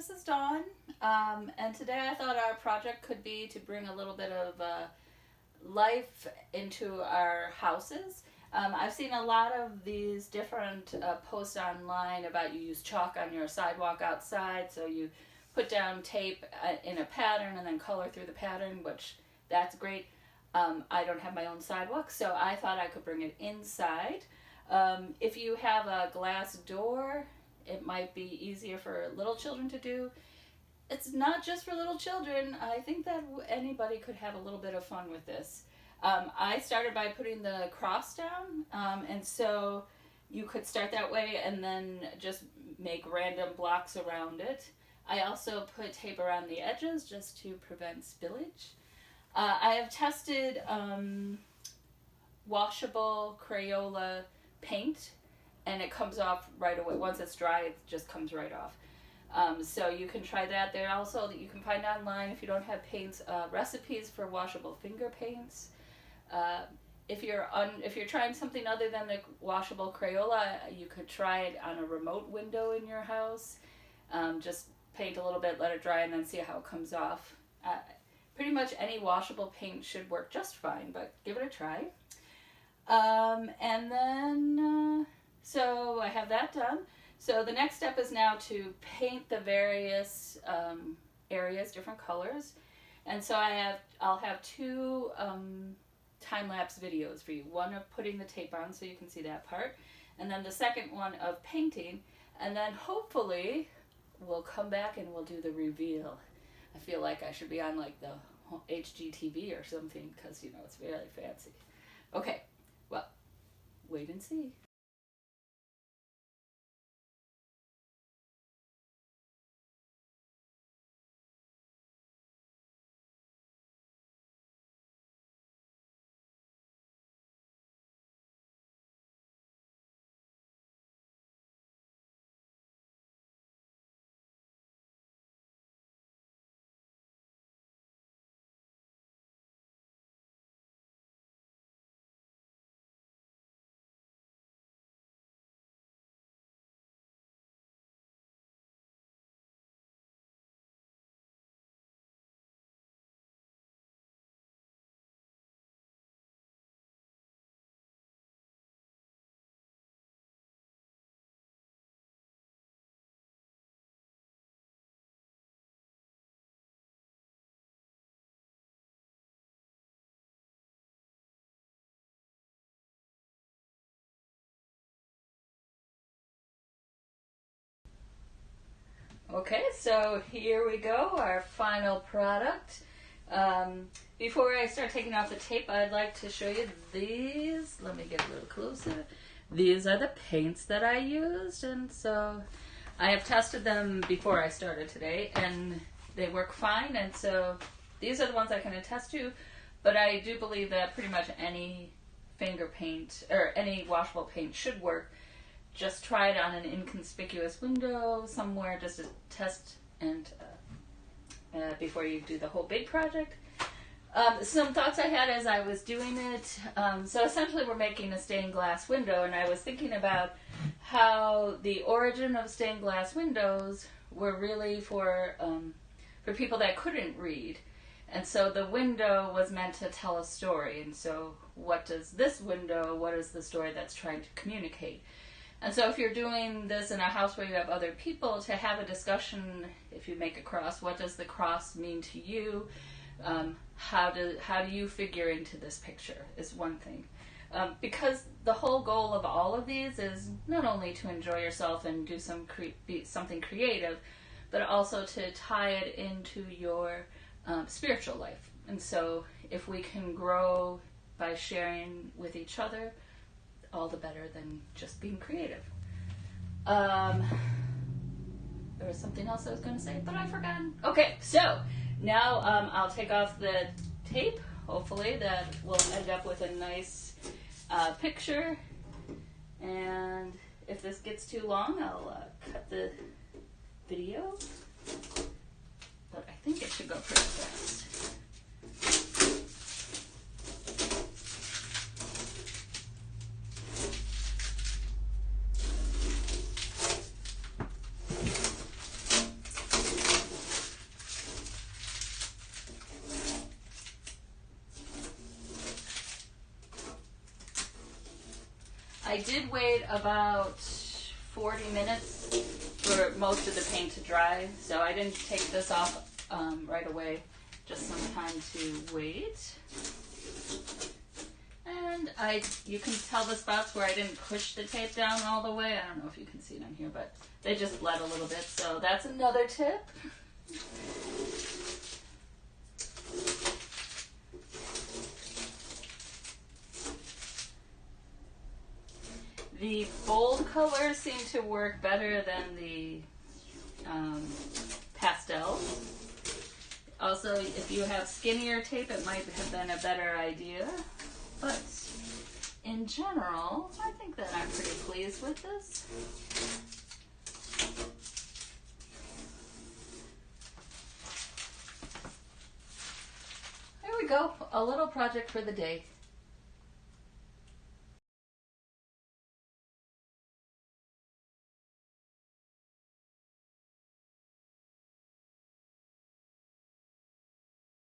this is Dawn, and today I thought our project could be to bring a little bit of life into our houses. I've seen a lot of these different posts online about you use chalk on your sidewalk outside, so you put down tape in a pattern and then color through the pattern, which that's great. I don't have my own sidewalk, so I thought I could bring it inside. If you have a glass door, it might be easier for little children to do. It's not just for little children. I think that anybody could have a little bit of fun with this. I started by putting the cross down, and so you could start that way and then just make random blocks around it. I also put tape around the edges just to prevent spillage. I have tested washable Crayola paint, and it comes off right away. Once it's dry, it just comes right off. So you can try that. There also that you can find online, if you don't have paints, recipes for washable finger paints. If you're trying something other than the washable Crayola, you could try it on a remote window in your house. Just paint a little bit, let it dry, and then see how it comes off. Pretty much any washable paint should work just fine, but give it a try. And then, so I have that done. So the next step is now to paint the various areas, different colors. And so I'll have two time-lapse videos for you. One of putting the tape on so you can see that part, and then the second one of painting. And then hopefully we'll come back and we'll do the reveal. I feel like I should be on like the HGTV or something because, you know, it's very fancy. Okay, well, wait and see. Okay, so here we go, our final product. Before I start taking off the tape, I'd like to show you these. Let me get a little closer. These are the paints that I used, and so I have tested them before I started today, and they work fine, and so these are the ones I can attest to, but I do believe that pretty much any finger paint, or any washable paint should work. Just try it on an inconspicuous window somewhere, just to test and before you do the whole big project. Some thoughts I had as I was doing it. So essentially we're making a stained glass window, and I was thinking about how the origin of stained glass windows were really for people that couldn't read. And so the window was meant to tell a story. And so what is the story that's trying to communicate? And so if you're doing this in a house where you have other people, to have a discussion, if you make a cross, what does the cross mean to you? How do you figure into this picture is one thing. Because the whole goal of all of these is not only to enjoy yourself and do something creative, but also to tie it into your spiritual life. And so if we can grow by sharing with each other, all the better than just being creative. There was something else I was going to say, but I forgot. Okay, so now I'll take off the tape. Hopefully that will end up with a nice picture. And if this gets too long, I'll cut the video. But I think it should go pretty fast. I did wait about 40 minutes for most of the paint to dry, so I didn't take this off right away, just some time to wait. And you can tell the spots where I didn't push the tape down all the way. I don't know if you can see it on here, but they just bled a little bit, so that's another tip. The bold colors seem to work better than the pastels. Also, if you have skinnier tape, it might have been a better idea. But in general, I think that I'm pretty pleased with this. There we go, a little project for the day.